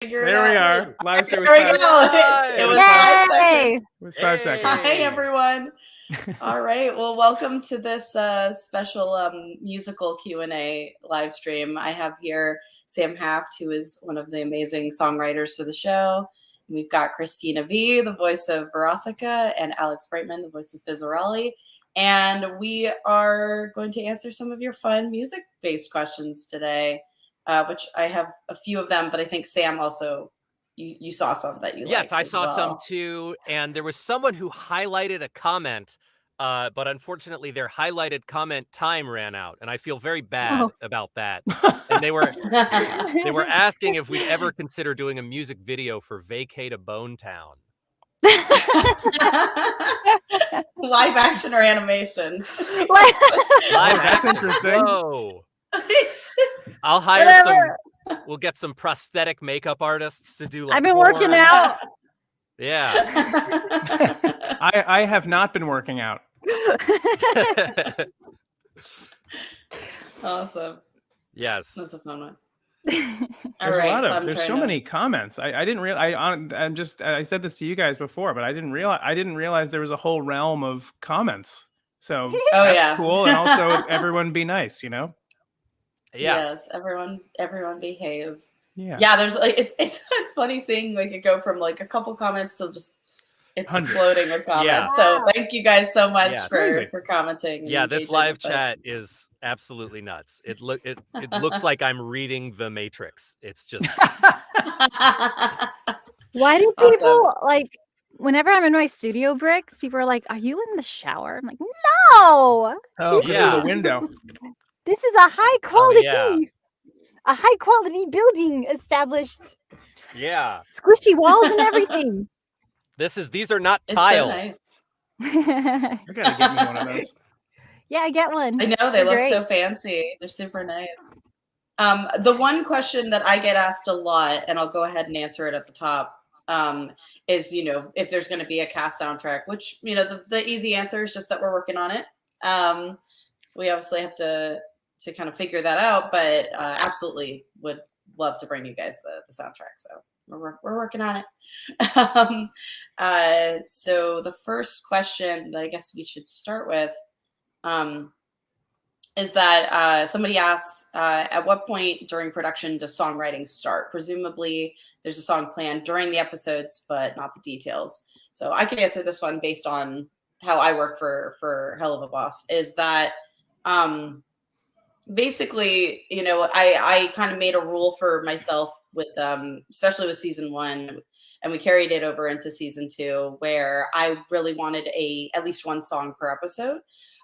figure There it we out. are. Live show There we go. It was 5 seconds. It was 5 seconds. Hi, everyone. All right. Well, welcome to this special musical Q&A live stream. I have here Sam Haft, who is one of the amazing songwriters for the show. We've got Cristina Vee, the voice of Veronica, and Alex Brightman, the voice of Fizzarelli. And we are going to answer some of your fun music-based questions today, which I have a few of them, but I think Sam also, you saw some that you liked. Yes, I saw well. some too. And there was someone who highlighted a comment, but unfortunately their highlighted comment time ran out. And I feel very bad about that. And they were asking if we'd ever consider doing a music video for Vacate a Bone Town. Live action or animation? Live that's interesting. Whoa. I'll hire some. We'll get some prosthetic makeup artists to do. Like, I've been working out. Yeah. I have not been working out. Awesome. Yes. That's a fun one. There's so many comments. I didn't realize. I said this to you guys before, but I didn't realize there was a whole realm of comments. So that's cool. And also, everyone be nice. You know. Yeah. Yes. Everyone behave. Yeah. Yeah. There's like it's funny seeing like it go from like a couple comments to just it's exploding with comments. Yeah. So thank you guys so much for commenting. Yeah, this live chat is absolutely nuts. It looks like I'm reading The Matrix. It's just. Why do people like? Whenever I'm in my studio bricks, people are like, "Are you in the shower?" I'm like, "No." Oh, yeah. The window. This is a high quality building established. Yeah. Squishy walls and everything. These are not tile. So nice. You gotta get me one of those. Yeah, I get one. I know they look so fancy. They're super nice. The one question that I get asked a lot, and I'll go ahead and answer it at the top, is if there's going to be a cast soundtrack, which the easy answer is just that we're working on it. We obviously have to kind of figure that out, but absolutely would love to bring you guys the soundtrack. So we're working on it. So the first question that I guess we should start with is that somebody asks, at what point during production does songwriting start? Presumably there's a song planned during the episodes, but not the details. So I can answer this one based on how I work for Helluva Boss, is that basically, I kind of made a rule for myself with especially with season 1, and we carried it over into season 2, where I really wanted at least one song per episode.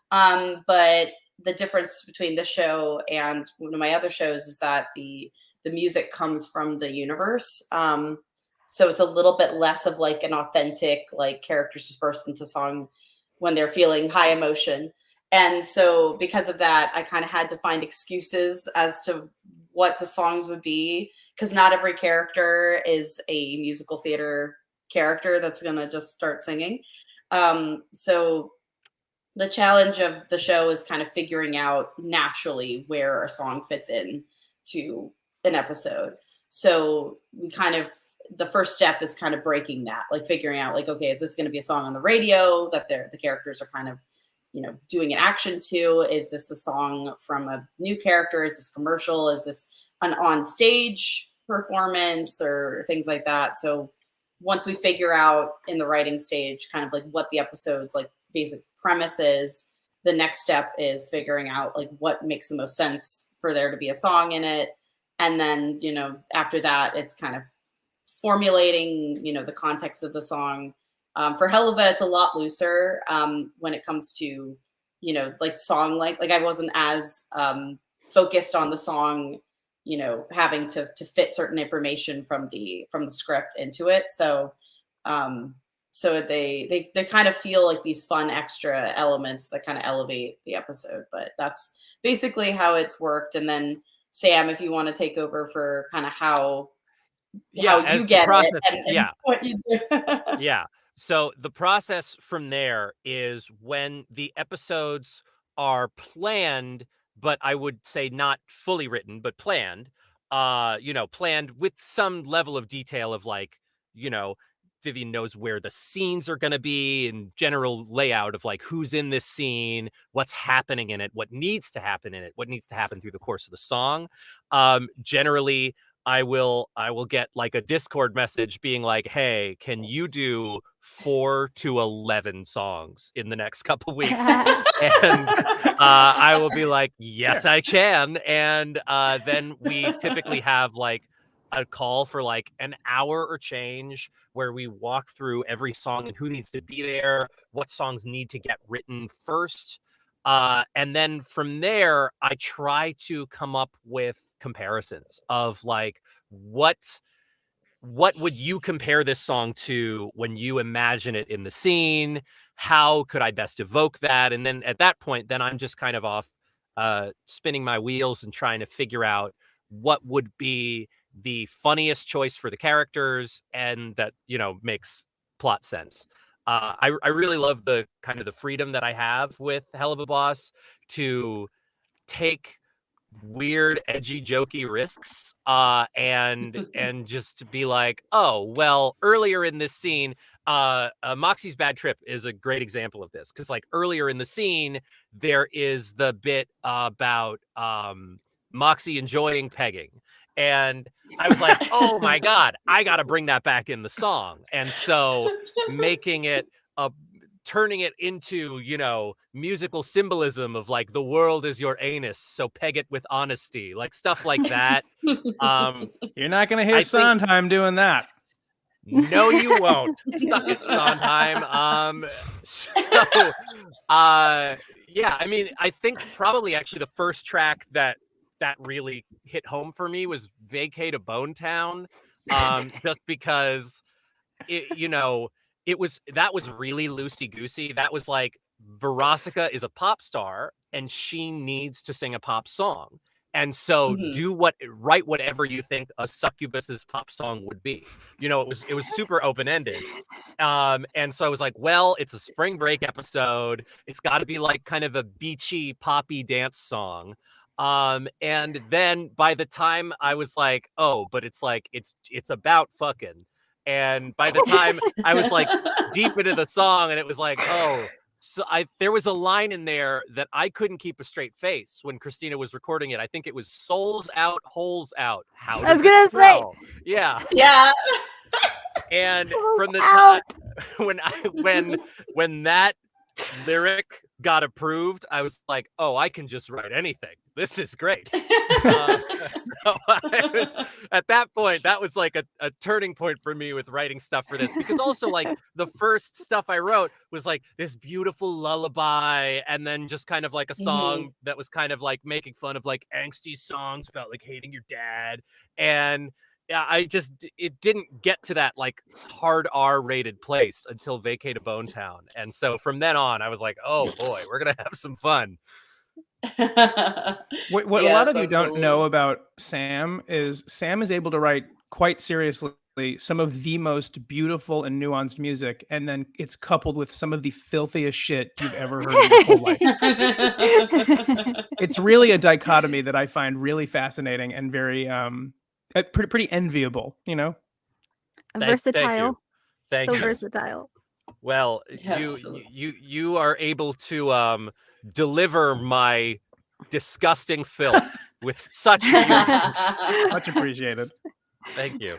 But the difference between this show and one of my other shows is that the music comes from the universe. So it's a little bit less of like an authentic, like characters just burst into song when they're feeling high emotion. And so because of that, I kind of had to find excuses as to what the songs would be, because not every character is a musical theater character that's going to just start singing. So the challenge of the show is kind of figuring out naturally where a song fits in to an episode. So we the first step is kind of breaking that, like figuring out like, okay, is this going to be a song on the radio that the characters are kind of, doing an action to? Is this a song from a new character? Is this commercial? Is this an on-stage performance or things like that? So once we figure out in the writing stage kind of like what the episode's like basic premise is, the next step is figuring out like what makes the most sense for there to be a song in it. And then, after that, it's kind of formulating, the context of the song. For Helluva, it's a lot looser when it comes to, like song, like I wasn't as focused on the song, having to fit certain information from the script into it. So they kind of feel like these fun extra elements that kind of elevate the episode. But that's basically how it's worked. And then Sam, if you want to take over for kind of how you get it and what you do. Yeah. So the process from there is when the episodes are planned, but I would say not fully written, but planned. you know, planned with some level of detail of like, you know, Vivienne knows where the scenes are going to be and general layout of like who's in this scene, what's happening in it, what needs to happen in it, what needs to happen through the course of the song. Generally, I will get like a Discord message being like, "Hey, can you do 4 to 11 songs in the next couple weeks?" And I will be like, "Yes, I can." And then we typically have like a call for like an hour or change where we walk through every song and who needs to be there, what songs need to get written first. And then from there, I try to come up with comparisons of like, what would you compare this song to when you imagine it in the scene? How could I best evoke that? And then at that point, then I'm just kind of off spinning my wheels and trying to figure out what would be the funniest choice for the characters and that, you know, makes plot sense. I really love the kind of the freedom that I have with Helluva Boss to take weird, edgy, jokey risks and just to be like, oh, well, earlier in this scene, Moxie's Bad Trip is a great example of this, because like earlier in the scene there is the bit about Moxie enjoying pegging, and I was like, oh my god, I gotta bring that back in the song. And so making it a turning it into, you know, musical symbolism of like the world is your anus, so peg it with honesty, like stuff like that. You're not gonna hear Sondheim doing that. No, you won't. Stuck it, Sondheim. Yeah, I mean, I think probably actually the first track that really hit home for me was Vacate a Bone Town, just because it, you know, that was really loosey-goosey. That was like, Veronica is a pop star and she needs to sing a pop song. And so write whatever you think a succubus's pop song would be. You know, it was super open-ended. And so I was like, well, it's a spring break episode. It's got to be like kind of a beachy, poppy dance song. And then by the time I was like, oh, but it's like, it's about fucking. And by the time I was like deep into the song, and it was like, oh, so there was a line in there that I couldn't keep a straight face when Cristina was recording it. I think it was souls out, holes out. How I was gonna say, yeah. And from the time when that lyric got approved, I was like, oh, I can just write anything. This is great. So I was, at that point, that was like a turning point for me with writing stuff for this, because also like the first stuff I wrote was like this beautiful lullaby, and then just kind of like a song that was kind of like making fun of like angsty songs about like hating your dad. And yeah, it didn't get to that like hard R rated place until Vacate a Bone Town. And so from then on, I was like, oh boy, we're going to have some fun. What a lot of you don't know about Sam is able to write quite seriously some of the most beautiful and nuanced music, and then it's coupled with some of the filthiest shit you've ever heard in your whole life. It's really a dichotomy that I find really fascinating and very pretty enviable, you know. Versatile. Thank you. Versatile. Well, you are able to deliver my disgusting filth with such much appreciated. Thank you.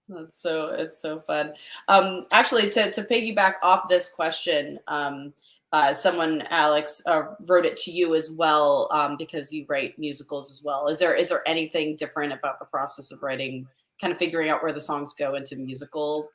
It's so fun. Actually, to piggyback off this question, someone, Alex, wrote it to you as well, because you write musicals as well. Is there anything different about the process of writing, kind of figuring out where the songs go into musical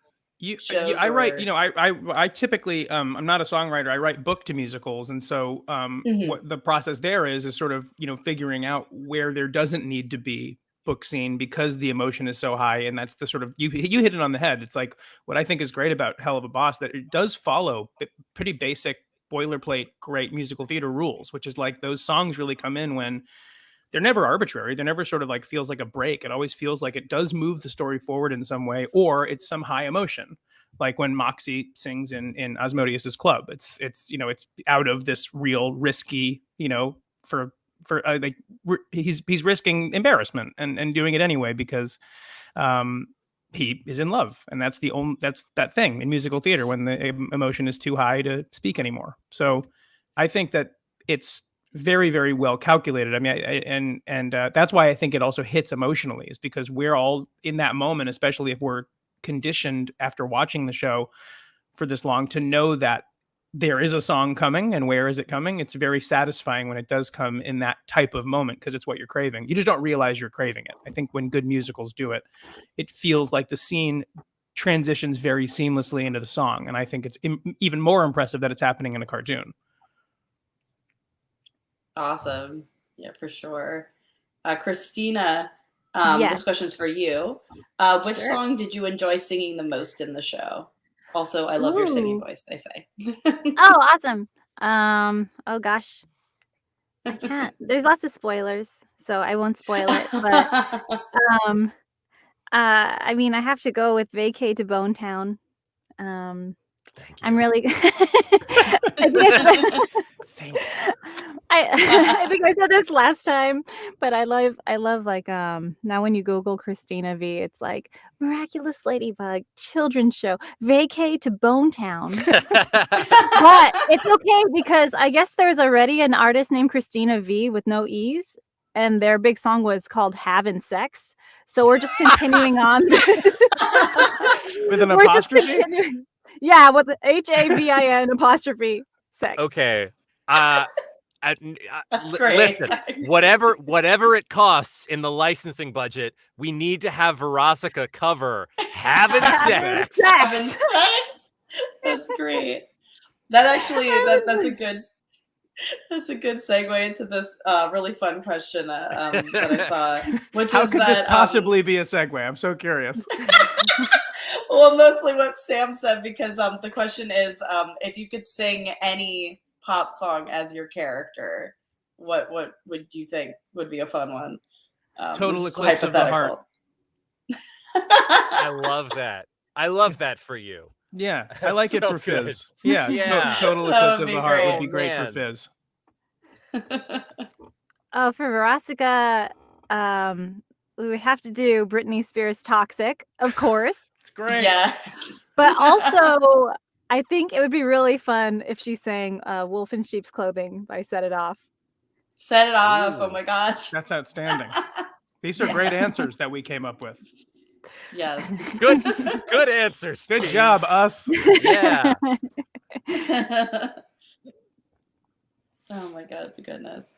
shows? I write, you know, I typically, I'm not a songwriter. I write book to musicals. And so what the process there is sort of, you know, figuring out where there doesn't need to be book scene because the emotion is so high. And that's the sort of, you hit it on the head. It's like what I think is great about Helluva Boss, that it does follow pretty basic boilerplate great musical theater rules, which is like those songs really come in when they're never arbitrary. They're never sort of like feels like a break. It always feels like it does move the story forward in some way, or it's some high emotion. Like when Moxie sings in Asmodeus's club, it's, you know, it's out of this real risky, you know, for for like he's risking embarrassment and doing it anyway because he is in love, and that's that thing in musical theater when the emotion is too high to speak anymore. So I think that it's very, very well calculated. I mean, that's why I think it also hits emotionally, is because we're all in that moment, especially if we're conditioned after watching the show for this long to know that there is a song coming and where is it coming. It's very satisfying when it does come in that type of moment because it's what you're craving. You just don't realize you're craving it. I think when good musicals do it, it feels like the scene transitions very seamlessly into the song. And I think it's even more impressive that it's happening in a cartoon. Awesome. Yeah, for sure. Christina, Yes. this question's for you. Which Sure. song did you enjoy singing the most in the show? Also, I love your singing Ooh. voice, they say. Oh, awesome. Oh gosh. I can't. There's lots of spoilers, so I won't spoil it. But I mean, I have to go with Vacay to Bone Town. Thank you. I'm really Thank you. I think I said this last time, but I love like now when you Google Cristina Vee, it's like Miraculous Ladybug children's show, Vacay to Bone Town. But it's okay because I guess there's already an artist named Cristina Vee with no E's, and their big song was called Havin' Sex. So we're just continuing on With an We're just apostrophe? continuing- Yeah, with the HAVIN apostrophe sex. Okay. That's great. Listen, whatever it costs in the licensing budget, we need to have Verosica cover Having Sex. Having sex? That's great. That actually that's a good segue into this really fun question that I saw. Which How is could that, this possibly be a segue? I'm so curious. well, mostly what Sam said, because the question is if you could sing any pop song as your character, what would you think would be a fun one? Total it's Eclipse of the Heart. I love that. I love that for you. Yeah, I like it So for good. Fizz. Yeah, Yeah. Total That Eclipse would of be the Heart great. would be great Man. for Fizz. Oh, for Verosica, we would have to do Britney Spears' Toxic, of course. It's great. Yes. But also, I think it would be really fun if she sang Wolf in Sheep's Clothing by Set It Off. Set it off. Ooh. Oh my gosh. That's outstanding. These are great answers that we came up with. Yes. Good answers. Good team. job, us. Yeah. Oh my goodness.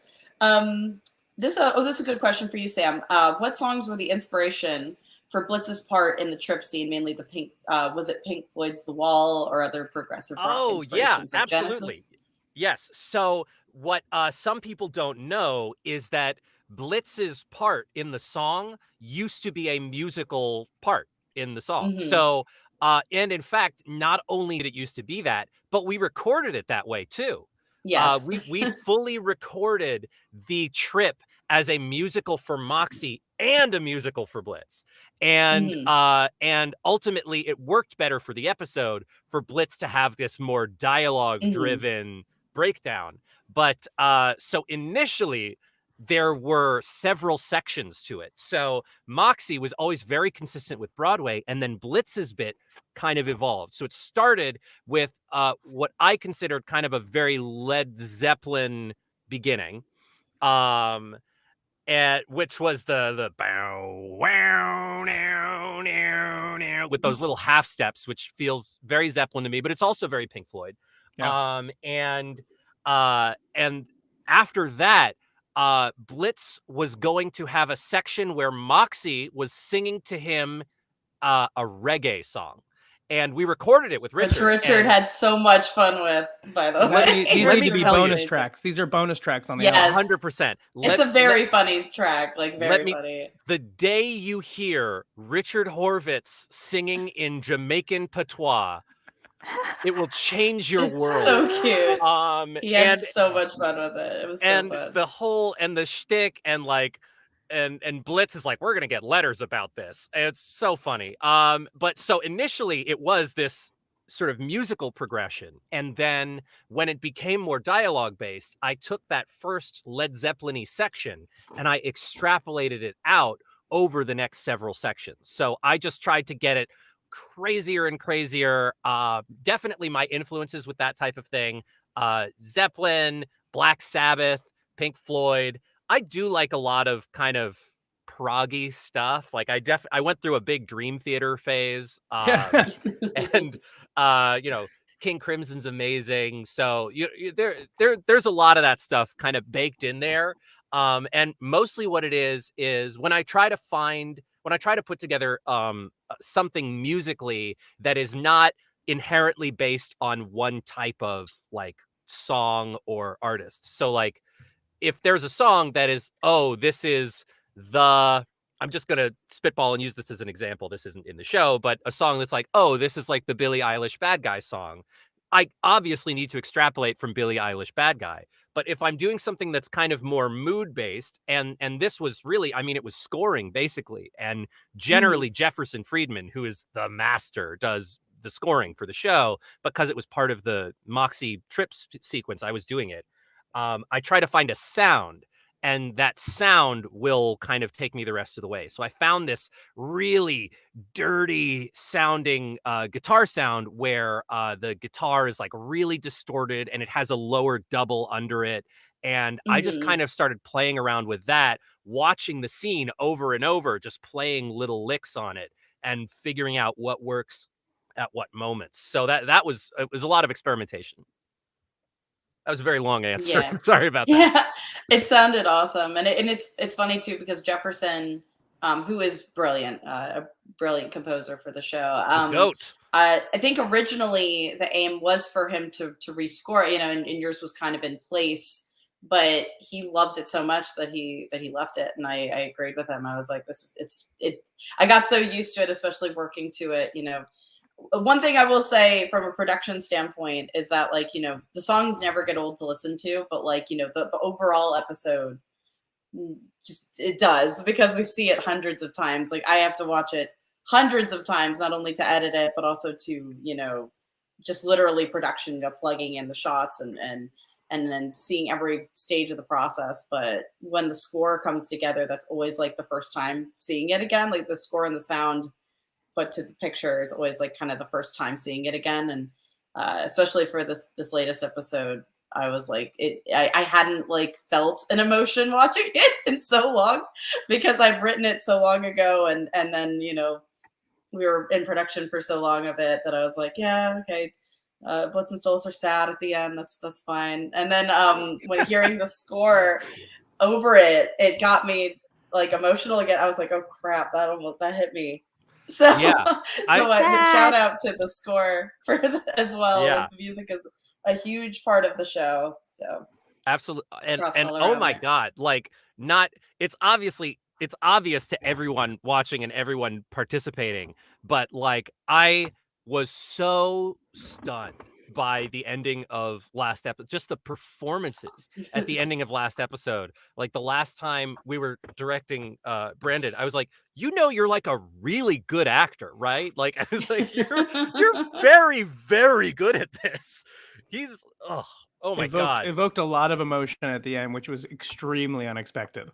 This is a good question for you, Sam. What songs were the inspiration for Blitz's part in the Trip scene? Mainly the Pink. Was it Pink Floyd's The Wall or other progressive rock Oh yeah, inspirations? Like absolutely. Genesis? Yes. So what some people don't know is that Blitz's part in the song used to be a musical part in the song. Mhm. So and in fact, not only did it used to be that, but we recorded it that way too. Yes. We fully recorded the Trip as a musical for Moxie and a musical for Blitz. And and ultimately it worked better for the episode for Blitz to have this more dialogue driven breakdown. But so initially there were several sections to it. So Moxie was always very consistent with Broadway, and then Blitz's bit kind of evolved. So it started with what I considered kind of a very Led Zeppelin beginning, and which was the bow wow now now with those little half steps, which feels very Zeppelin to me, but it's also very Pink Floyd. Yeah. And after that, Blitz was going to have a section where Moxie was singing to him a reggae song. And we recorded it with Richard. Which Richard had so much fun with, by the way. These let need me to be tell you. bonus tracks. These are bonus tracks on the Yes. album. 100%. It's a very funny track, like very funny. The day you hear Richard Horvitz singing in Jamaican patois, it will change your It's world. so cute. He had And so much fun with it. It was so fun. the whole and the shtick and like and Blitz is like, we're gonna get letters about this. And it's so funny. But so initially it was this sort of musical progression. And then when it became more dialogue based, I took that first Led Zeppelin-y section and I extrapolated it out over the next several sections. So I just tried to get it crazier and crazier. Definitely my influences with that type of thing. Zeppelin, Black Sabbath, Pink Floyd. I do like a lot of kind of proggy stuff. Like I went through a big Dream Theater phase. And you know, King Crimson's amazing. So there's a lot of that stuff kind of baked in there. And mostly what it is when I try to put together something musically that is not inherently based on one type of like song or artist. So like if there's a song that is, oh, this is I'm just going to spitball and use this as an example. This isn't in the show, but a song that's like, oh, this is like the Billie Eilish Bad Guy song. I obviously need to extrapolate from Billie Eilish Bad Guy. But if I'm doing something that's kind of more mood based, and this was really, I mean, it was scoring basically. And generally Jefferson Friedman, who is the master, does the scoring for the show because it was part of the Moxie trip sequence. I was doing it. I try to find a sound, and that sound will kind of take me the rest of the way. So I found this really dirty sounding guitar sound where the guitar is like really distorted and it has a lower double under it. And I just kind of started playing around with that, watching the scene over and over, just playing little licks on it and figuring out what works at what moments. So it was a lot of experimentation. That was a very long answer. Yeah. Sorry about that. Yeah, it sounded awesome, and it's funny too because Jefferson, who is brilliant, a brilliant composer for the show. Goat. I think originally the aim was for him to rescore, you know, and yours was kind of in place, but he loved it so much that he left it, and I agreed with him. I was like, I got so used to it, especially working to it, you know. One thing I will say from a production standpoint is that, like, you know, the songs never get old to listen to, but like, you know, the overall episode just, it does, because we see it hundreds of times. Like I have to watch it hundreds of times, not only to edit it, but also to, you know, just literally production, you know, plugging in the shots and then seeing every stage of the process. But when the score comes together, that's always like the first time seeing it again. Like the score and the sound put to the picture is always like kind of the first time seeing it again. And especially for this latest episode, I was like, I hadn't like felt an emotion watching it in so long because I've written it so long ago. And then, you know, we were in production for so long of it that I was like, yeah, okay. Blitz and Stolz are sad at the end. That's fine. And then when hearing the score over it, it got me like emotional again. I was like, oh crap, that hit me. So yeah, shout out to the score for as well. Yeah. Like, the music is a huge part of the show. So absolutely, and oh my God, like it's obvious to everyone watching and everyone participating, but like I was so stunned by the ending of last episode, just the performances at the ending of last episode. Like the last time we were directing Brandon, I was like, you know, you're like a really good actor, right? Like I was like, you're very, very good at this. He's oh my God. Evoked a lot of emotion at the end, which was extremely unexpected.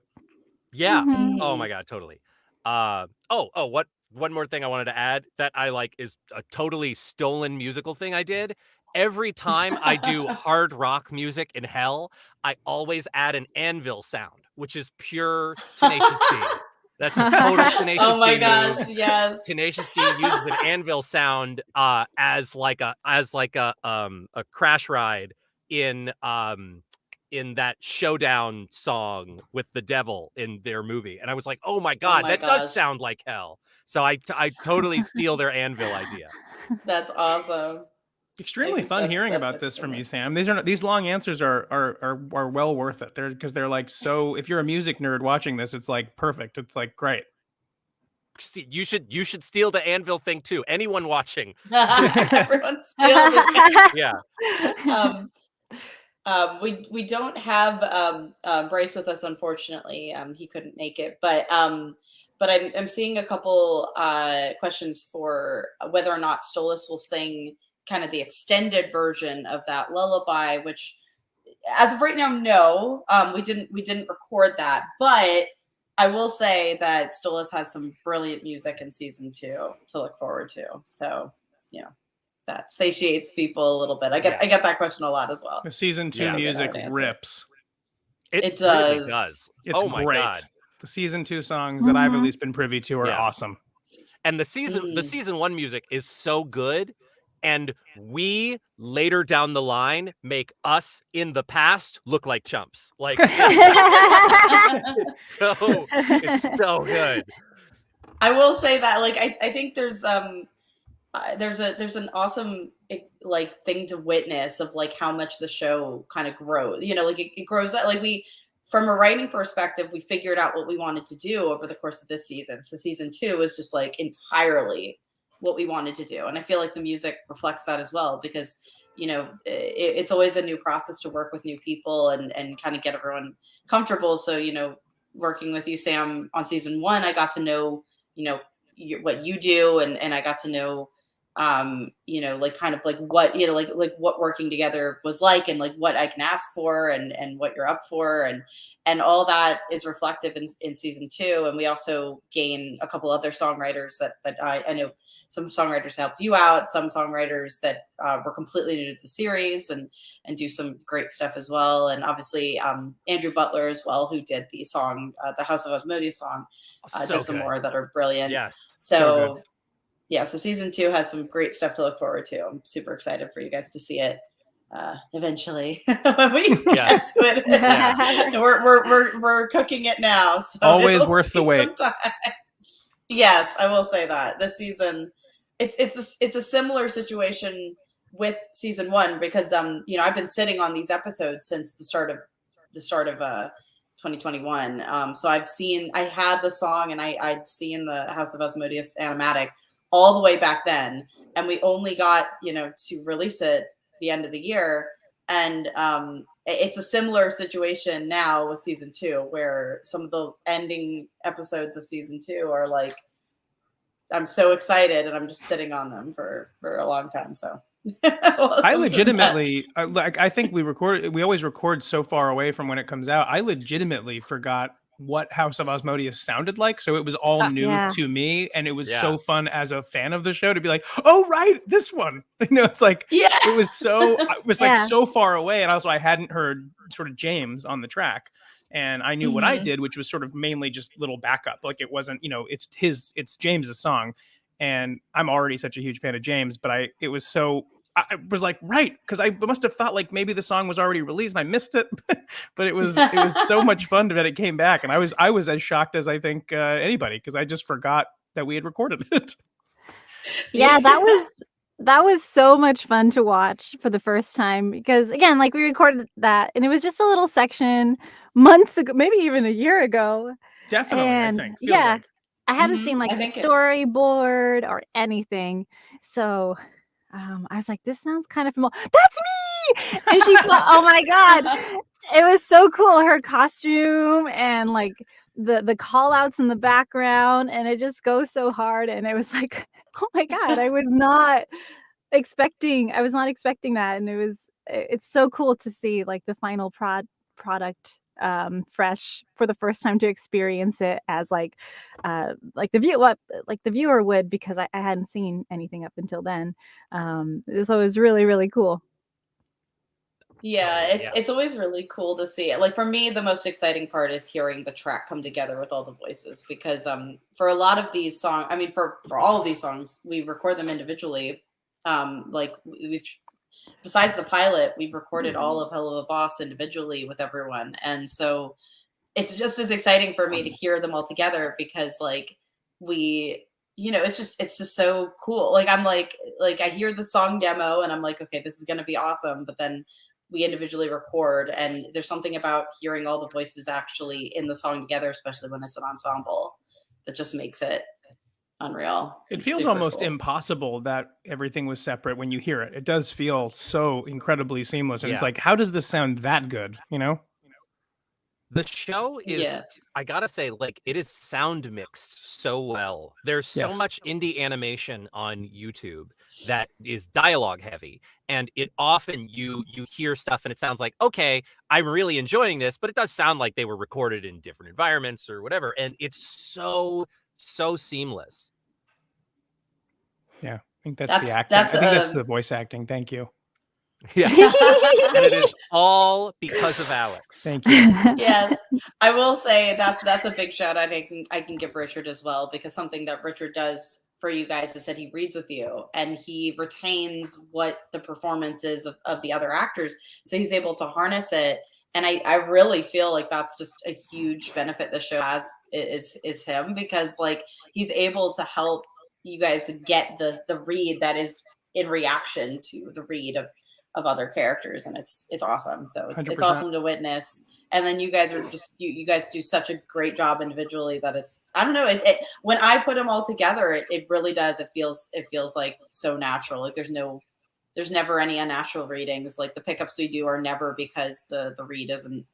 Yeah. Oh my God, totally. What one more thing I wanted to add that I like is a totally stolen musical thing I did. Every time I do hard rock music in Hell, I always add an anvil sound, which is pure Tenacious D. That's a total Tenacious D. Oh my gosh, yes. Tenacious D uses an anvil sound as like a crash ride in that showdown song with the devil in their movie. And I was like, oh my God, that does sound like hell. So I totally steal their anvil idea. That's awesome. Extremely fun hearing about this from you, Sam. These long answers are well worth it. Because they're like, so if you're a music nerd watching this, it's like perfect. It's like great. You should steal the anvil thing too. Anyone watching. Everyone steal it. Yeah. We don't have Bryce with us, unfortunately. He couldn't make it, but I'm seeing a couple questions for whether or not Stolas will sing kind of the extended version of that lullaby, which as of right now, no, we didn't record that, but I will say that Stolas has some brilliant music in season 2 to look forward to. So, that satiates people a little bit. I get that question a lot as well. The season 2 music rips. It does. Really does. It's my great. God. The season 2 songs that I've at least been privy to are awesome. And the season 1 music is so good. And we later down the line make us in the past look like chumps. Like, it's so good. I will say that, like, I think there's an awesome like thing to witness of like how much the show kind of grows. Like it grows. Like from a writing perspective, we figured out what we wanted to do over the course of this season. So season 2 is just like entirely what we wanted to do, and I feel like the music reflects that as well, because it's always a new process to work with new people and kind of get everyone comfortable. So working with you, Sam, on season 1, I got to know what you do, and I got to know like kind of like what like what working together was like, and like what I can ask for and what you're up for, and all that is reflective in season 2. And we also gain a couple other songwriters that I know. Some songwriters helped you out, some songwriters that were completely new to the series and do some great stuff as well. And obviously Andrew Butler as well, who did the song, the House of Asmodeus song, does some more that are brilliant. Yes. So season 2 has some great stuff to look forward to. I'm super excited for you guys to see it eventually. When we get to it. Yeah. We're cooking it now. So always worth the wait. Yes, I will say that this season, it's a similar situation with season 1, because I've been sitting on these episodes since the start of 2021. So I had the song, and I'd seen the House of Asmodeus animatic all the way back then, and we only got to release it the end of the year. And it's a similar situation now with season 2, where some of the ending episodes of season 2 are like, I'm so excited, and I'm just sitting on them for a long time. So I legitimately, I think we always record so far away from when it comes out. I legitimately forgot what House of Asmodeus sounded like, so it was all new to me, and it was so fun as a fan of the show to be like, oh right, this one. It's like it was like so far away, and also I hadn't heard sort of James on the track, and I knew what I did, which was sort of mainly just little backup. Like it wasn't, it's James's song, and I'm already such a huge fan of James, but I was like, right, because I must have thought like maybe the song was already released and I missed it, but it was so much fun that it came back, and I was as shocked as I think anybody, because I just forgot that we had recorded it. Yeah, that was so much fun to watch for the first time, because again, like we recorded that, and it was just a little section months ago, maybe even a year ago. Definitely, and I think. Like. I hadn't seen like the storyboard or anything, so. I was like, this sounds kind of familiar. That's me! And she thought, oh my God. It was so cool. Her costume and like the call outs in the background, and it just goes so hard. And it was like, oh my God, I was not expecting that. And it's so cool to see like the final product fresh for the first time, to experience it as like the viewer would, because I hadn't seen anything up until then. So it was really, really cool. Yeah, it's always really cool to see it. Like for me, the most exciting part is hearing the track come together with all the voices, because for a lot of these songs, I mean for all of these songs, we record them individually. Like besides the pilot, we've recorded all of Helluva Boss individually with everyone. And so it's just as exciting for me to hear them all together, because like it's just so cool. Like I'm like I hear the song demo and I'm like, okay, this is going to be awesome. But then we individually record, and there's something about hearing all the voices actually in the song together, especially when it's an ensemble, that just makes it unreal. It feels almost impossible that everything was separate when you hear it. It does feel so incredibly seamless, and it's like, how does this sound that good? The show is, Yeah. I gotta say, like, it is sound mixed so well. There's so Yes. much indie animation on YouTube that is dialogue heavy, and it often you hear stuff and it sounds like, okay, I'm really enjoying this, but it does sound like they were recorded in different environments or whatever, and it's so seamless. Yeah, I think that's the acting. I think that's the voice acting. Thank you. Yeah. And it is all because of Alex. Thank you. Yeah, I will say that's a big shout out I can give Richard as well, because something that Richard does for you guys is that he reads with you and he retains what the performance is of the other actors, so he's able to harness it. And I really feel like that's just a huge benefit the show has is him, because like he's able to help you guys get the read that is in reaction to the read of other characters, and it's awesome. So it's 100%. awesome to witness. And then you guys are just you guys do such a great job individually that it's, I don't know, it when I put them all together, it really does, it feels like so natural. Like there's never any unnatural readings. Like the pickups we do are never because the read isn't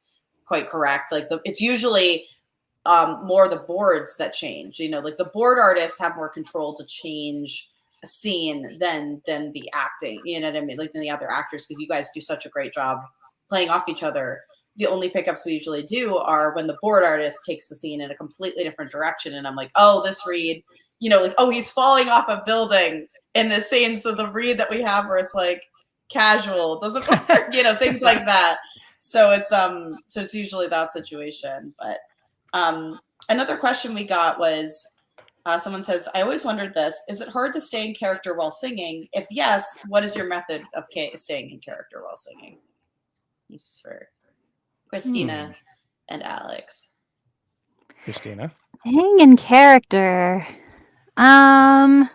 quite correct. Like it's usually more the boards that change, you know, like the board artists have more control to change a scene than the acting, you know what I mean, like than the other actors, because you guys do such a great job playing off each other. The only pickups we usually do are when the board artist takes the scene in a completely different direction, and I'm like, oh, this read, you know, like, oh, he's falling off a building in this scene, so the read that we have where it's like casual doesn't work, you know, things like that. So it's usually that situation. But another question we got was, someone says, I always wondered this. Is it hard to stay in character while singing? If yes, what is your method of staying in character while singing? This is for Cristina and Alex. Cristina. Staying in character. Well,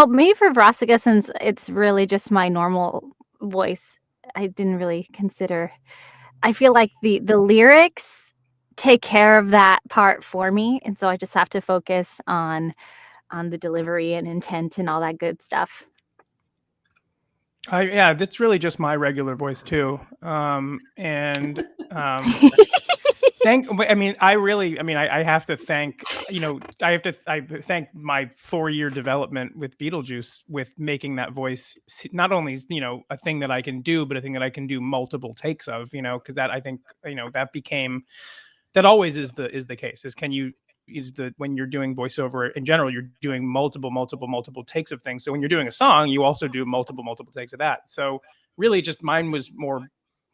maybe for Brassica, since it's really just my normal voice, I didn't really consider. I feel like the lyrics take care of that part for me, and so I just have to focus on the delivery and intent and all that good stuff. Yeah, that's really just my regular voice too. I have to thank, I thank my 4-year development with Beetlejuice with making that voice not only, a thing that I can do, but a thing that I can do multiple takes of, because that, I think, that always is the case when you're doing voiceover in general, you're doing multiple takes of things. So when you're doing a song, you also do multiple takes of that. So really just mine was more,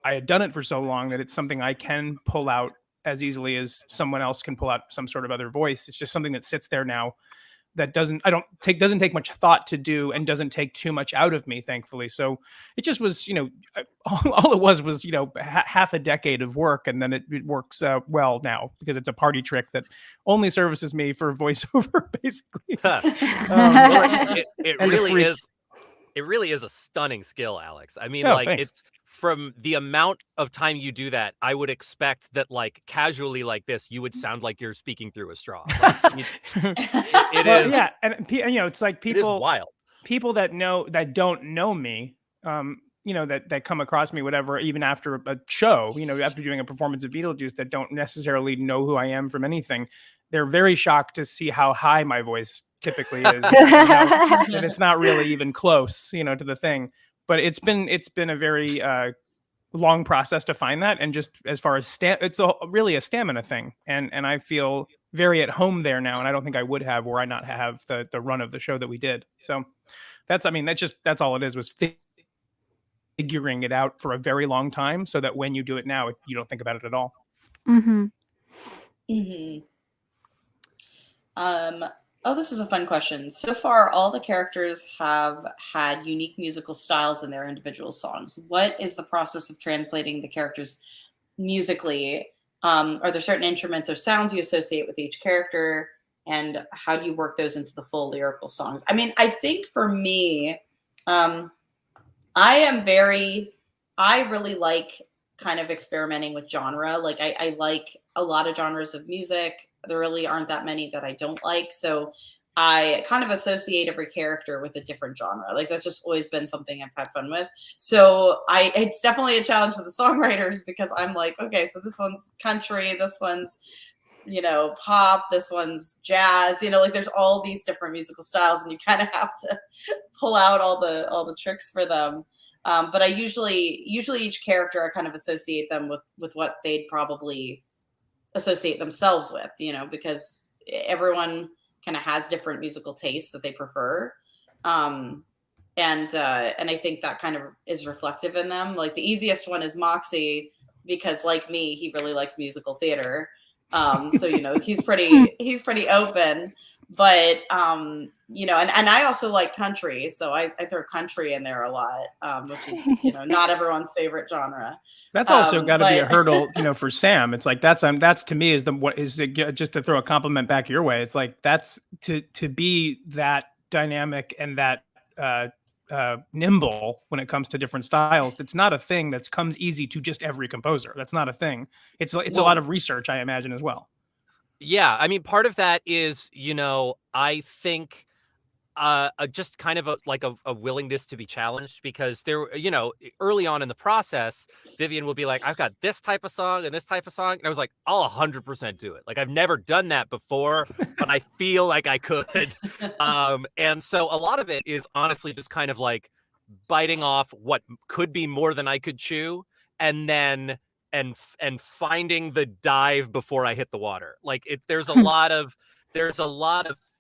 I had done it for so long that it's something I can pull out as easily as someone else can pull out some sort of other voice. It's just something that sits there now that doesn't take much thought to do and doesn't take too much out of me, thankfully. So it just was, all it was half a decade of work, and then it works well now because it's a party trick that only services me for voiceover, basically. It really is a stunning skill, Alex. I mean, thanks. It's from the amount of time you do that, I would expect that, like, casually like this, you would sound like you're speaking through a straw. It is. Yeah, and it's like people. It is wild. People that don't know me, that come across me, whatever, even after a show, after doing a performance of Beetlejuice, that don't necessarily know who I am from anything. They're very shocked to see how high my voice typically is, and it's not really even close, to the thing. But it's been a very long process to find that, and just as far as it's really a stamina thing, and I feel very at home there now, and I don't think I would have were I not have the run of the show that we did. So that's all it is, was figuring it out for a very long time, so that when you do it now, you don't think about it at all. Oh, this is a fun question. So far, all the characters have had unique musical styles in their individual songs. What is the process of translating the characters musically? Are there certain instruments or sounds you associate with each character? And how do you work those into the full lyrical songs? I mean, I think for me, I really like kind of experimenting with genre. Like I like a lot of genres of music. There really aren't that many that I don't like. So I kind of associate every character with a different genre. Like that's just always been something I've had fun with. So it's definitely a challenge for the songwriters because I'm like, okay, so this one's country, this one's, you know, pop, this one's jazz, you know, like there's all these different musical styles and you kind of have to pull out all the tricks for them. But I usually each character I kind of associate them with what they'd probably associate themselves with, you know, because everyone kind of has different musical tastes that they prefer. And I think that kind of is reflective in them. Like the easiest one is Moxie, because like me, he really likes musical theater. So, you know, he's pretty open, but, you know, and I also like country. So I throw country in there a lot, which is, you know, not everyone's favorite genre. That's also got to be a hurdle, you know, for Sam. It's like, that's to me just to throw a compliment back your way. It's like, that's to be that dynamic and that, nimble when it comes to different styles. That's not a thing that comes easy to just every composer. That's not a thing. It's a lot of research, I imagine, as well. Yeah, I mean, part of that is, you know, I think just kind of a willingness to be challenged, because there, you know, early on in the process, Vivienne will be like, I've got this type of song and this type of song. And I was like, I'll 100% do it. Like, I've never done that before, but I feel like I could. And so a lot of it is honestly just kind of like biting off what could be more than I could chew. And then and finding the dive before I hit the water. Like there's a lot of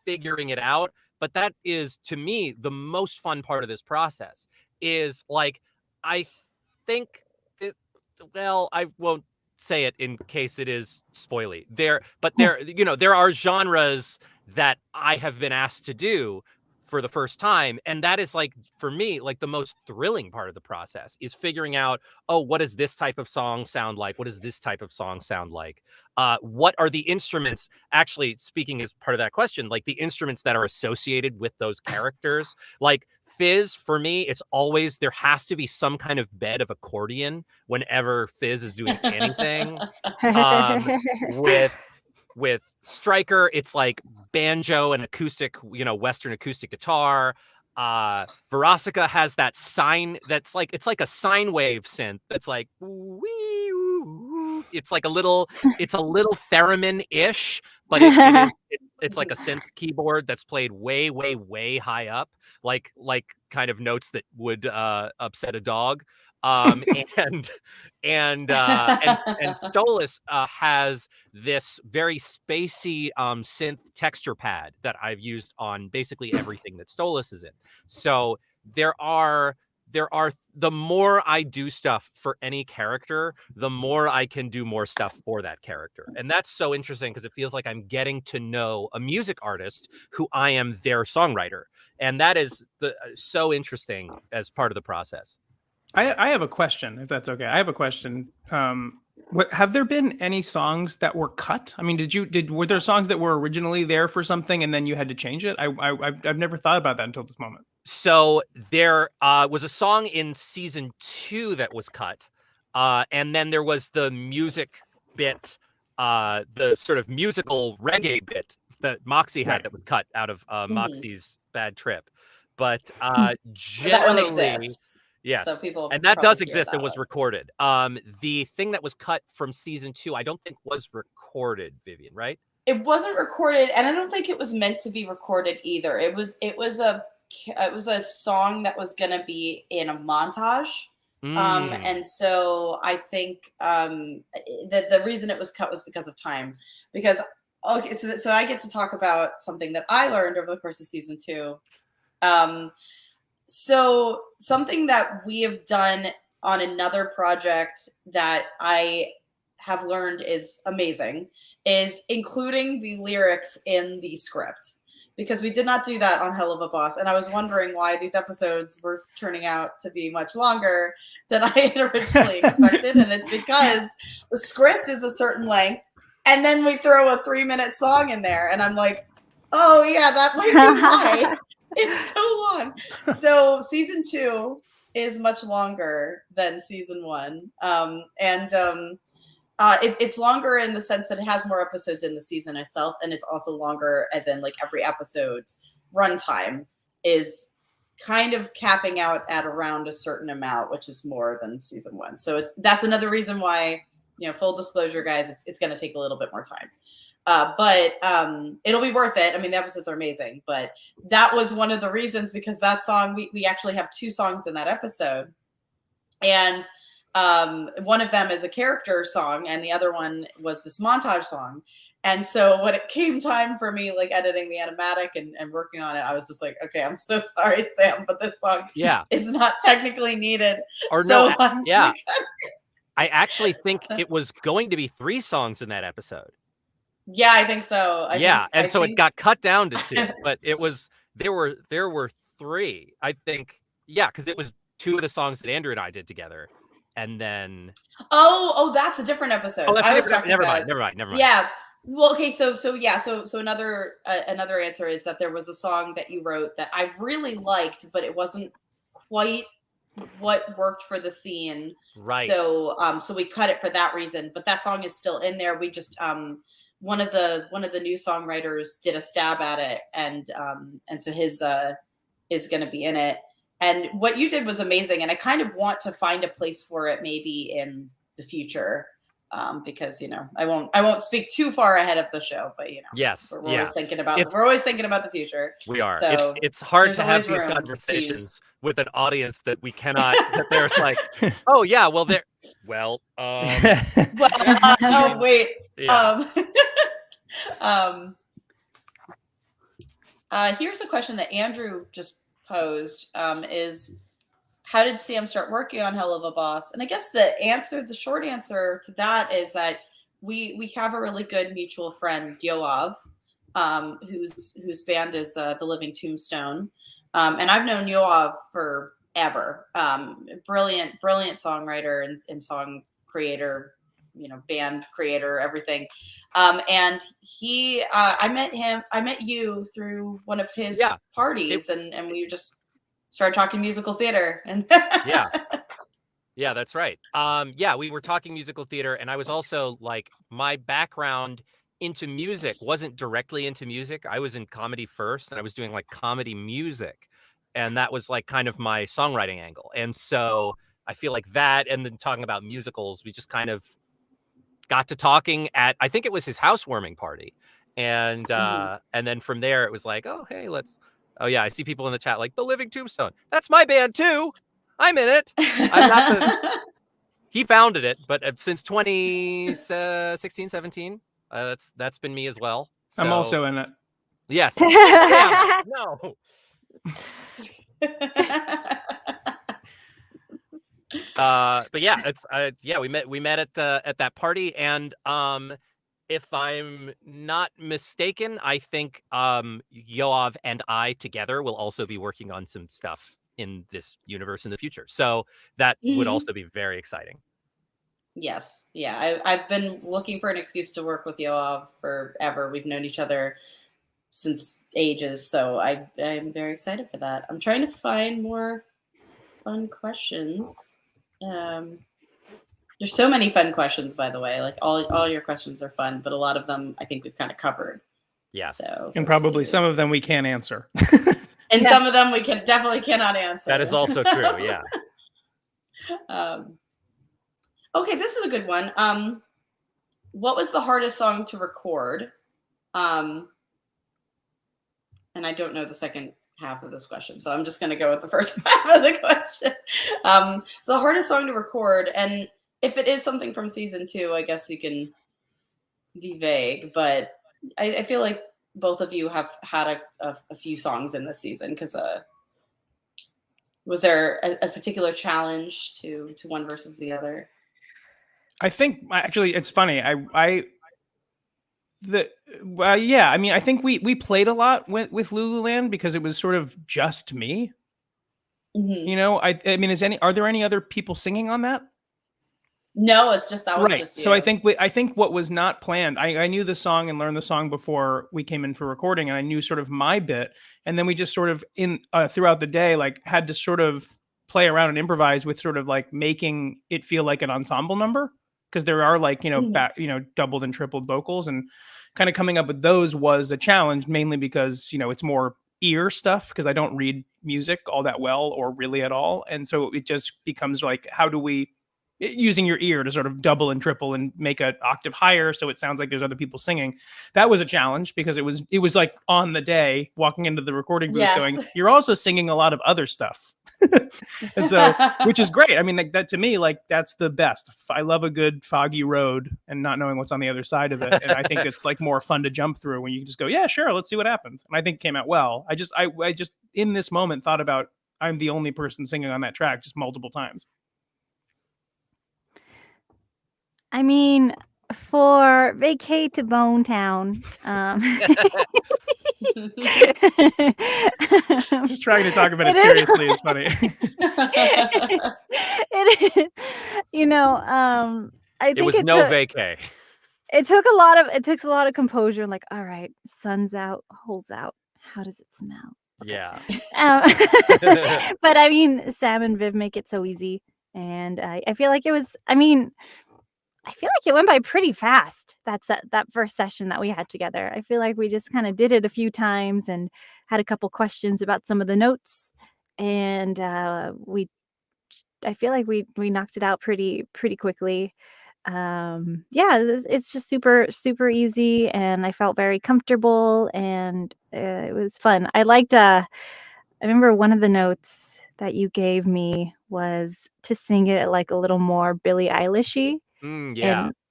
figuring it out. But that is, to me, the most fun part of this process is, like, I think well, I won't say it in case it is spoily. But you know, there are genres that I have been asked to do for the first time. And that is, like, for me, like, the most thrilling part of the process is figuring out, oh, what does this type of song sound like? What does this type of song sound like? What are the instruments? Actually, speaking as part of that question, like the instruments that are associated with those characters, like Fizz, for me, it's always, there has to be some kind of bed of accordion whenever Fizz is doing anything. With Stryker, it's like banjo and acoustic, you know, Western acoustic guitar. Verosica has that sine that's like, it's like a sine wave synth that's like, it's like a little theremin-ish, but it's like a synth keyboard that's played way, way, way high up, like kind of notes that would upset a dog. And Stolas has this very spacey synth texture pad that I've used on basically everything that Stolas is in. So there are the more I do stuff for any character, the more I can do more stuff for that character. And that's so interesting because it feels like I'm getting to know a music artist who I am their songwriter. And that is so interesting as part of the process. I have a question, if that's okay. I have a question. Have there been any songs that were cut? I mean, were there songs that were originally there for something and then you had to change it? I've never thought about that until this moment. So there was a song in season 2 that was cut, and then there was the music bit, the sort of musical reggae bit that Moxie had that was cut out of Moxie's Bad Trip. But generally, that one exists. Yes, so people and that does exist and was recorded. The thing that was cut from season 2, I don't think was recorded, Vivienne, right? It wasn't recorded, and I don't think it was meant to be recorded either. It was a song that was going to be in a montage. And so I think the reason it was cut was because of time. Because so I get to talk about something that I learned over the course of season 2. So something that we have done on another project that I have learned is amazing is including the lyrics in the script, because we did not do that on Helluva Boss. And I was wondering why these episodes were turning out to be much longer than I had originally expected. And it's because the script is a certain length and then we throw a 3-minute song in there. And I'm like, oh yeah, that might be why. It's so long. So season 2 is much longer than season 1. It's longer in the sense that it has more episodes in the season itself, and it's also longer as in like every episode's runtime is kind of capping out at around a certain amount, which is more than season 1. So that's another reason why, full disclosure, guys, it's going to take a little bit more time. But it'll be worth it. I mean, the episodes are amazing, but that was one of the reasons, because that song, we actually have 2 songs in that episode. And one of them is a character song, and the other one was this montage song. And so when it came time for me, like editing the animatic and working on it, I was just like, okay, I'm so sorry, Sam, but this song is not technically needed. Or so no, I actually think it was going to be 3 songs in that episode. Yeah, I think so. It got cut down to 2, but there were 3. I think, because it was 2 of the songs that Andrew and I did together. And then that's a different episode. Never mind. Yeah. Well, okay, so another answer is that there was a song that you wrote that I really liked, but it wasn't quite what worked for the scene. Right. So we cut it for that reason, but that song is still in there. We just one of the new songwriters did a stab at it, and so his is going to be in it. And what you did was amazing, and I kind of want to find a place for it maybe in the future, because I won't speak too far ahead of the show, but yes, we're always thinking about the future. We are. So it's hard to have these conversations with an audience that we cannot. That there's like, oh yeah, well there, well, oh wait, here's a question that Andrew just posed, is how did Sam start working on Helluva Boss? And I guess the short answer to that is that we have a really good mutual friend, Yoav, whose band is The Living Tombstone. And I've known Yoav forever. Brilliant songwriter and song creator, band creator, everything. And I met you through one of his parties, and we just started talking musical theater. And yeah, that's right. We were talking musical theater, and I was also like, my background into music wasn't directly into music. I was in comedy first, and I was doing like comedy music, and that was like kind of my songwriting angle. And so I feel like that, and then talking about musicals, we just kind of got to talking at, I think it was his housewarming party. And and then from there it was like, oh, hey, I see people in the chat like The Living Tombstone. That's my band too. I'm in it. He founded it, but since 2016, 17, that's been me as well. So, I'm also in it. Yes. Yeah, no. But yeah, it's we met at that party, and if I'm not mistaken, I think Yoav and I together will also be working on some stuff in this universe in the future. So that would also be very exciting. Yes. Yeah. I've been looking for an excuse to work with Yoav forever. We've known each other since ages. So I'm very excited for that. I'm trying to find more fun questions. There's so many fun questions, by the way. Like all your questions are fun, but a lot of them I think we've kind of covered. Yeah. So and probably some of them we can't answer. And some of them we definitely cannot answer. That is also true. Yeah. Okay, this is a good one. What was the hardest song to record? And I don't know the second half of this question, so I'm just going to go with the first half of the question. So the hardest song to record, and if it is something from season 2, I guess you can be vague, but I feel like both of you have had a few songs in this season, because was there a particular challenge to one versus the other? I think actually it's funny. I mean, I think we played a lot with Lululand because it was sort of just me. Mm-hmm. I mean, are there any other people singing on that? No, it's just that was just you. So I think what was not planned, I knew the song and learned the song before we came in for recording, and I knew sort of my bit, and then we just sort of throughout the day had to sort of play around and improvise with sort of like making it feel like an ensemble number. because there are like, doubled and tripled vocals, and kind of coming up with those was a challenge, mainly because, it's more ear stuff, because I don't read music all that well or really at all. And so it just becomes like, how do we, using your ear to sort of double and triple and make an octave higher so it sounds like there's other people singing. That was a challenge, because it was like on the day walking into the recording booth going, you're also singing a lot of other stuff. And so, which is great. I mean, like, that to me, like, that's the best. I love a good foggy road and not knowing what's on the other side of it. And I think it's like more fun to jump through when you just go, yeah, sure, let's see what happens. And I think it came out well. I just in this moment thought about, I'm the only person singing on that track just multiple times. I mean, for Vacay to Bone Town, just trying to talk about it seriously is funny. It is, I think it was no vacay. It took a lot of composure. Like, all right, sun's out, hole's out. How does it smell? Okay. Yeah. But I mean, Sam and Viv make it so easy, and I feel like it was. I mean, I feel like it went by pretty fast. That first session that we had together. I feel like we just kind of did it a few times and had a couple questions about some of the notes, and I feel like we knocked it out pretty quickly. It's just super super easy, and I felt very comfortable, and it was fun. I liked. I remember one of the notes that you gave me was to sing it like a little more Billie Eilish-y.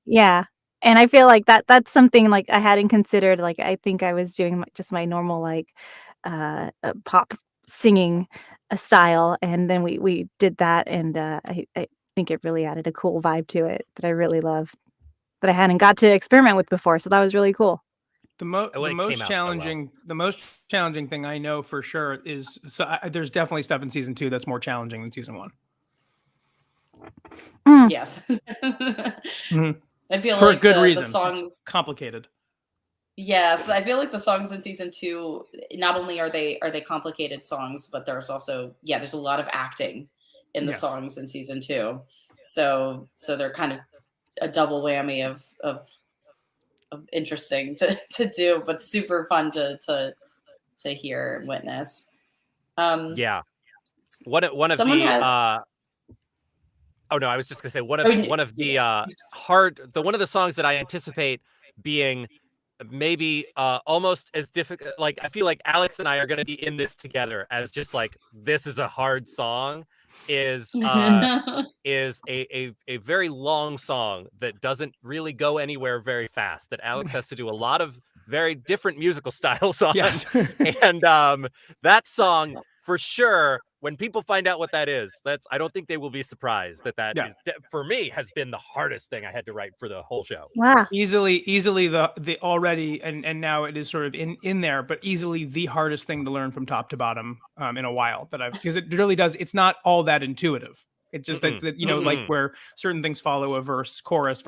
Yeah. And I feel like that's something like I hadn't considered. Like, I think I was doing just my normal like pop singing style, and then we did that, and I think it really added a cool vibe to it that I really love, that I hadn't got to experiment with before. So that was really cool. The most challenging thing I know for sure is there's definitely stuff in season 2 that's more challenging than season 1. Yes. Mm-hmm. I feel for like a good reason. The songs, it's complicated. Yes, I feel like the songs in season 2, not only are they complicated songs, but there's also there's a lot of acting in the songs in season 2. So they're kind of a double whammy of interesting to do, but super fun to hear and witness. One of the oh no, I was just gonna say one of the songs that I anticipate being maybe almost as difficult. Like, I feel like Alex and I are gonna be in this together as just like, this is a hard song. Is a very long song that doesn't really go anywhere very fast, that Alex has to do a lot of very different musical styles on. Yes. And that song, for sure, when people find out what that is, I don't think they will be surprised that is, for me, has been the hardest thing I had to write for the whole show. Wow. Easily the already, and now it is sort of in there, but easily the hardest thing to learn from top to bottom in a while because it really does. It's not all that intuitive. It's just that, like where certain things follow a verse, chorus.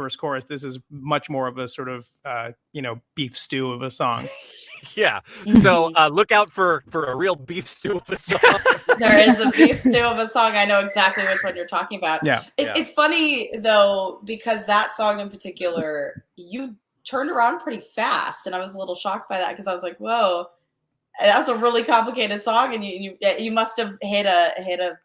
This is much more of a sort of, beef stew of a song. Yeah. So look out for a real beef stew of a song. There is a beef stew of a song. I know exactly which one you're talking about. Yeah. It's funny, though, because that song in particular, you turned around pretty fast. And I was a little shocked by that, because I was like, whoa, that was a really complicated song. And you must have hit a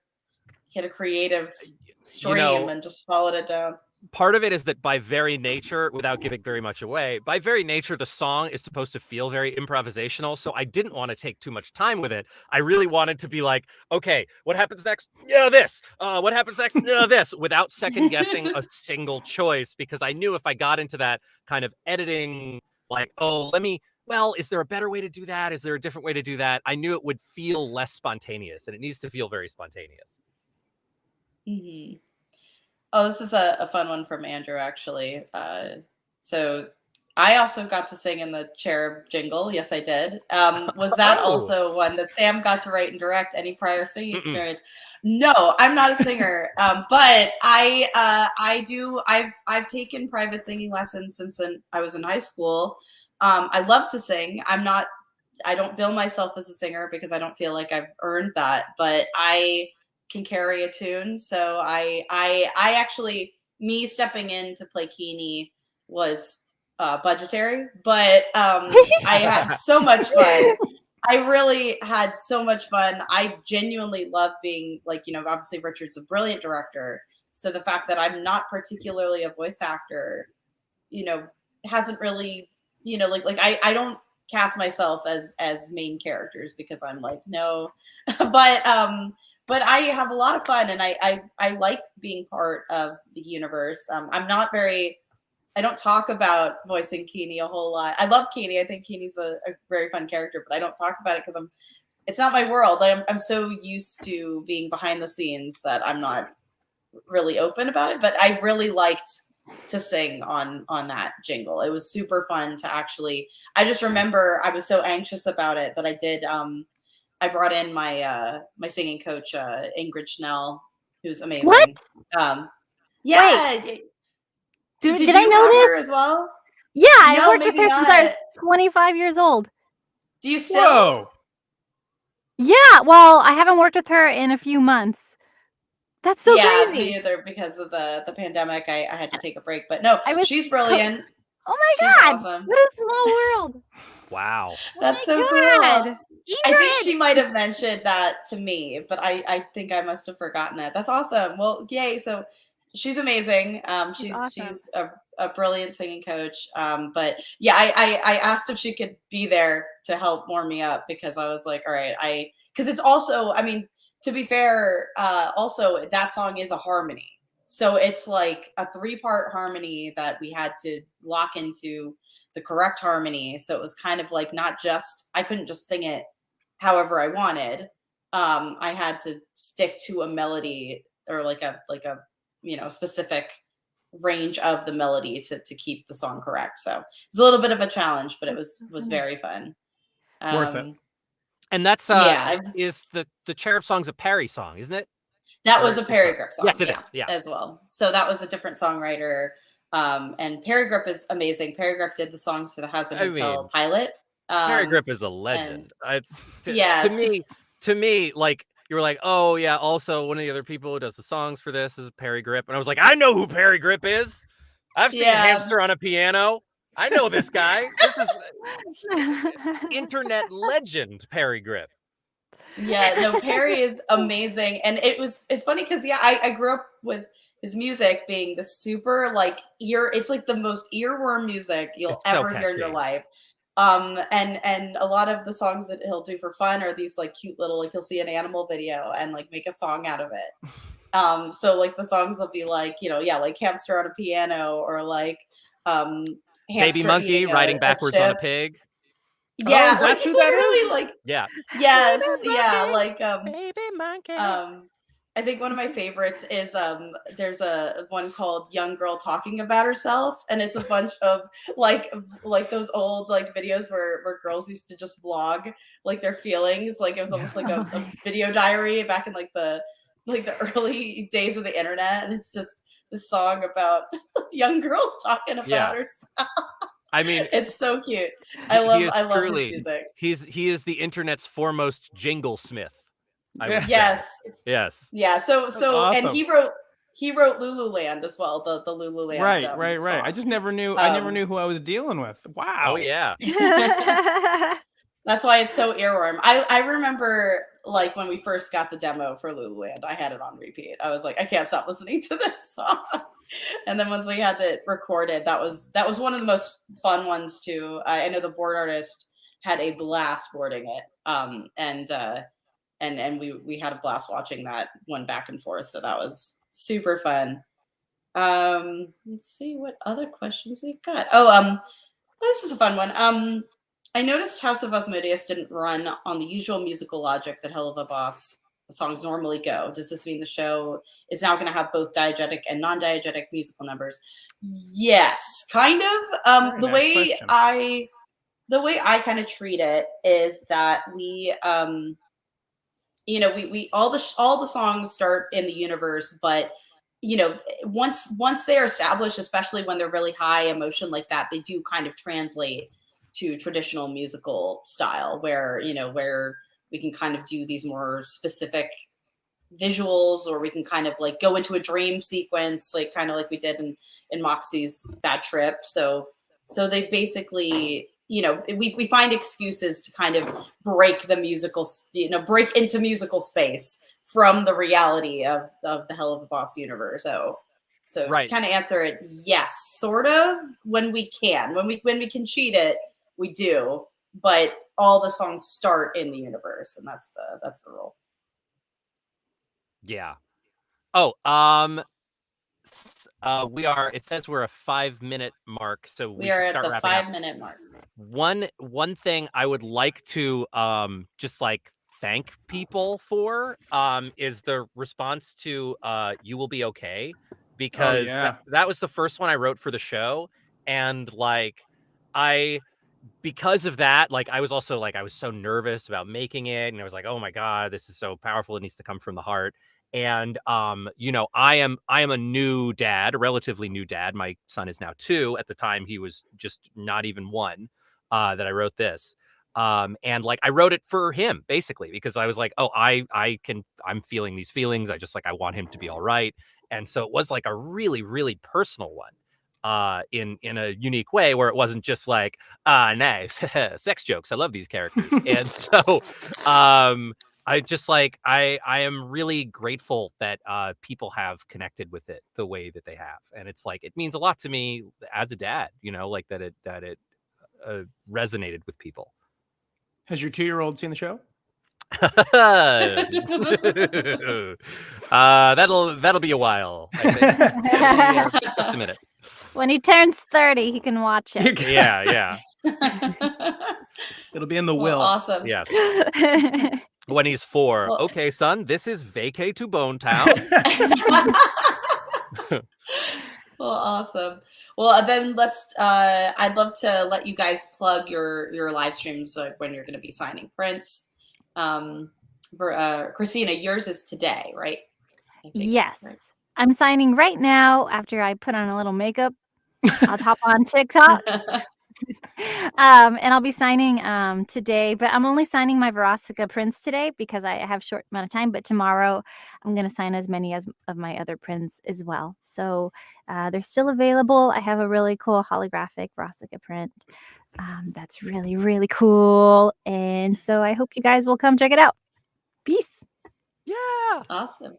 creative stream and just followed it down. Part of it is that by very nature, without giving very much away, by very nature, the song is supposed to feel very improvisational. So I didn't want to take too much time with it. I really wanted to be like, okay, what happens next? Yeah, this. What happens next? This. Without second guessing a single choice, because I knew if I got into that kind of editing, like, is there a better way to do that? Is there a different way to do that? I knew it would feel less spontaneous, and it needs to feel very spontaneous. Mm-hmm. Oh, this is a fun one from Andrew, actually. So I also got to sing in the Cherub jingle. Yes, I did. Was that also one that Sam got to write and direct? Any prior singing experience? No, I'm not a singer. But I do. I've taken private singing lessons since I was in high school. I love to sing. I don't bill myself as a singer because I don't feel like I've earned that, but I can carry a tune. So I actually, me stepping in to play Keeney was budgetary, but I had so much fun. I really had so much fun. I genuinely love being like, you know, obviously Richard's a brilliant director. So the fact that I'm not particularly a voice actor, you know, hasn't really, you know, like I don't cast myself as main characters because I'm like, no, but I have a lot of fun, and I like being part of the universe. I don't talk about voicing Keeney a whole lot. I love Keeney. I think Keeney's a very fun character, but I don't talk about it because it's not my world. I'm so used to being behind the scenes that I'm not really open about it, but I really liked to sing on that jingle. It was super fun to actually, I just remember I was so anxious about it that I did, I brought in my my singing coach, Ingrid Schnell, who's amazing. What? Yeah. Wait. Did I know this as well? Yeah, I worked with her since I was 25 years old. Do you still? Whoa. Yeah, well, I haven't worked with her in a few months. That's so crazy. Me either, because of the pandemic. I had to take a break, but no, she's brilliant. Oh my God. Awesome. What a small world. Wow. That's so cool. Ingrid. I think she might have mentioned that to me, but I think I must have forgotten that. That's awesome. Well, yay. So she's amazing. She's awesome. She's a brilliant singing coach. But yeah, I asked if she could be there to help warm me up, because I was like, all right, because it's also, I mean, to be fair, also that song is a harmony. So it's like a 3-part harmony that we had to lock into the correct harmony. So it was kind of like not just, I couldn't just sing it however I wanted. I had to stick to a melody, or like a you know, specific range of the melody to keep the song correct. So it was a little bit of a challenge, but it was very fun. Worth it. And that's is the Cherub song's a Perry song, isn't it? That was a Perry Grip song. Yes, it is. Yeah, as well. So that was a different songwriter. And Perry Grip is amazing. Perry Grip did the songs for the Has Been Hotel pilot. Perry Grip is a legend. To me, like, you were like, oh yeah, also one of the other people who does the songs for this is Perry Grip, and I was like, I know who Perry Grip is. I've seen Hamster on a Piano. I know this guy. This is internet legend, Perry Grip. Yeah, no, Perry is amazing. And it's funny because I grew up with his music being the super like it's like the most earworm music you'll ever hear in your life. And a lot of the songs that he'll do for fun are these like cute little, like he'll see an animal video and like make a song out of it. So like the songs will be like, you know, like Hamster on a Piano, or like Baby Monkey riding backwards on a pig. Yeah, like that's who that is. Like, yeah, yes, like Baby Monkey. I think one of my favorites is there's a one called Young Girl Talking About Herself, and it's a bunch of like those old like videos where girls used to just vlog like their feelings, like it was almost like a video diary back in like the early days of the internet, and it's just this song about young girls talking about herself. I mean, it's so cute. I love his music. He is the internet's foremost jingle smith. Yes. Yeah. So awesome. And he wrote Lululand as well. The Lululand. Right. Song. I just never knew. I never knew who I was dealing with. Wow. Oh yeah. That's why it's so earworm. I remember like when we first got the demo for Lululand, I had it on repeat. I was like, I can't stop listening to this song. And then once we had it recorded, that was one of the most fun ones too. I know the board artist had a blast boarding it. And we had a blast watching that one back and forth. So that was super fun. Let's see what other questions we've got. This is a fun one. I noticed House of Asmodeus didn't run on the usual musical logic that Helluva Boss songs normally go. Does this mean the show is now going to have both diegetic and non-diegetic musical numbers? Yes, kind of. The way I kind of treat it is that we all the songs start in the universe, but you know, once they are established, especially when they're really high emotion like that, they do kind of translate to traditional musical style, where we can kind of do these more specific visuals, or we can kind of like go into a dream sequence, like kind of like we did in Moxie's Bad Trip. So they basically, you know, we find excuses to kind of break the musical, you know, break into musical space from the reality of the Helluva Boss universe. So Right. to kind of answer it, yes, sort of, when we can cheat it, we do, but all the songs start in the universe, and that's the rule. Yeah. Oh, we are. It says we're a 5-minute mark, so we are should at start the wrapping up. 5-minute mark. One thing I would like to just like thank people for is the response to "You Will Be Okay," because that was the first one I wrote for the show, and like because of that, like I was also like I was so nervous about making it, and I was like, oh my god, this is so powerful, it needs to come from the heart. And you know, I am a new dad, a relatively new dad. My son is now 2. At the time he was just not even 1 that I wrote this. And like I wrote it for him basically because I was like, oh, I'm feeling these feelings, I want him to be all right. And so it was like a really, really personal one. In a unique way where it wasn't just like, nice sex jokes, I love these characters. And so I just like I am really grateful that people have connected with it the way that they have, and it's like it means a lot to me as a dad, you know, like that it resonated with people. Has your 2-year-old seen the show? That'll be a while, I think. Just a minute. When he turns 30, he can watch it. Yeah. It'll be in the will. Awesome. Yes. When he's 4. Well, okay, son, this is Vacay to Bone Town. Well, awesome. Well, then let's. I'd love to let you guys plug your live streams, like when you're going to be signing prints. For Cristina, yours is today, right? Yes. Right? I'm signing right now after I put on a little makeup. I'll hop on TikTok. And I'll be signing today, but I'm only signing my Verostica prints today because I have short amount of time, but tomorrow I'm going to sign as many of my other prints as well. So they're still available. I have a really cool holographic Verostica print that's really, really cool. And so I hope you guys will come check it out. Peace. Yeah. Awesome.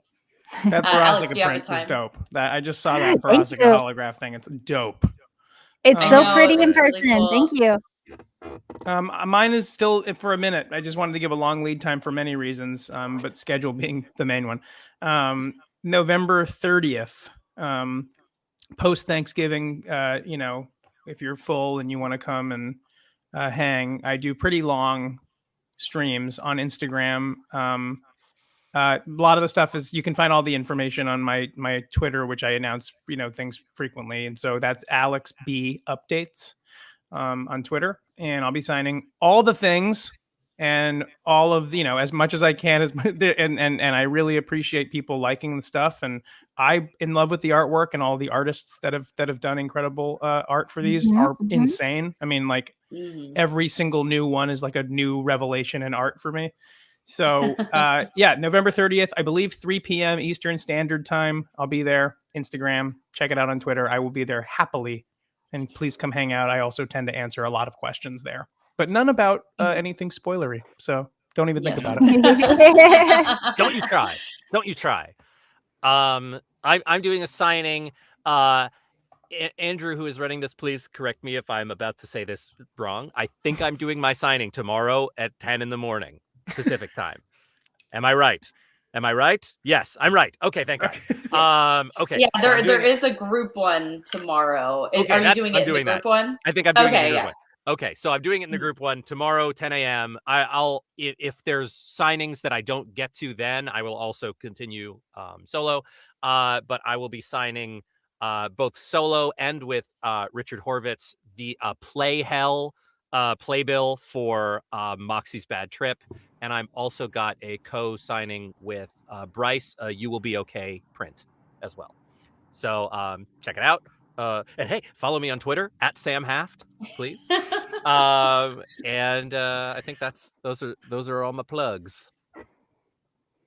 That Verostica print is dope. I just saw that Verostica holograph thing. It's dope. It's so pretty in person. Really cool. Thank you. Mine is still for a minute. I just wanted to give a long lead time for many reasons, but schedule being the main one. November 30th, post Thanksgiving. You know, if you're full and you want to come and hang, I do pretty long streams on Instagram. A lot of the stuff is, you can find all the information on my Twitter, which I announce, you know, things frequently. And so that's Alex B Updates on Twitter. And I'll be signing all the things and all of, you know, as much as I can, and I really appreciate people liking the stuff. And I'm in love with the artwork, and all the artists that have done incredible art for these are insane. I mean, like every single new one is like a new revelation in art for me. So yeah, November 30th, I believe 3 p.m. Eastern Standard Time. I'll be there. Instagram, check it out on Twitter. I will be there happily, and please come hang out. I also tend to answer a lot of questions there, but none about anything spoilery. So don't even think about it. Don't you try. I'm doing a signing. Andrew, who is running this, please correct me if I'm about to say this wrong. I think I'm doing my signing tomorrow at 10 in the morning. Pacific time. Am I right? Yes, I'm right. Okay, thank God. Okay. Yeah, there is a group one tomorrow. Okay, are you doing it in the group one? I think I'm doing it in the group one. Okay, so I'm doing it in the group one tomorrow, 10 a.m. I'll if there's signings that I don't get to, then I will also continue solo. But I will be signing both solo and with Richard Horvitz the Play Hell playbill for Moxie's Bad Trip. And I'm also got a co-signing with Bryce, You Will Be Okay print as well. So check it out. And hey, follow me on Twitter at Sam Haft, please. And I think those are all my plugs.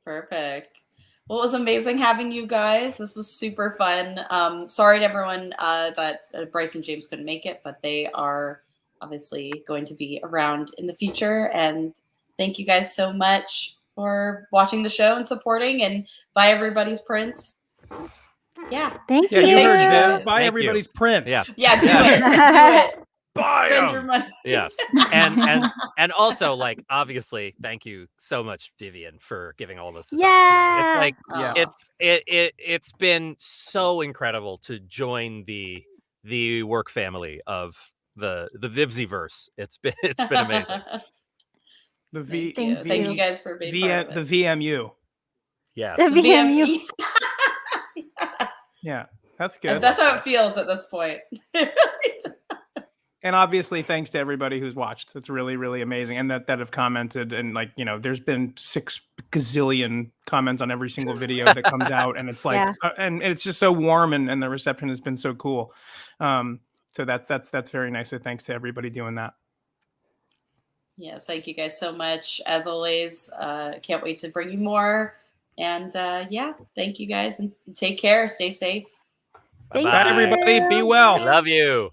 Perfect. Well, it was amazing having you guys. This was super fun. Sorry to everyone that Bryce and James couldn't make it, but they are obviously going to be around in the future. And thank you guys so much for watching the show and supporting, and buy everybody's prints. Yeah. Thank Yeah, you. you heard Viv. Buy Thank everybody's prints. Yeah. Yeah, do it. Do it. Buy Spend 'em. your money. Yes. And also, like, obviously, thank you so much, Vivienne, for giving all of us this opportunity. It's like Yeah. it's been so incredible to join the work family of the Vivziverse. It's been amazing. The Thank you guys for being part of it. the VMU. Yes. The VMU. Yeah, that's good. And that's how it feels at this point. And obviously, thanks to everybody who's watched. It's really, really amazing. And that have commented. And like, there's been 6 gazillion comments on every single video that comes out. And it's like, and it's just so warm, and the reception has been so cool. So that's very nice. So thanks to everybody doing that. Yes, thank you guys so much. As always, can't wait to bring you more. And yeah, thank you guys, and take care. Stay safe. Bye, Bye, everybody. Be well. Love you.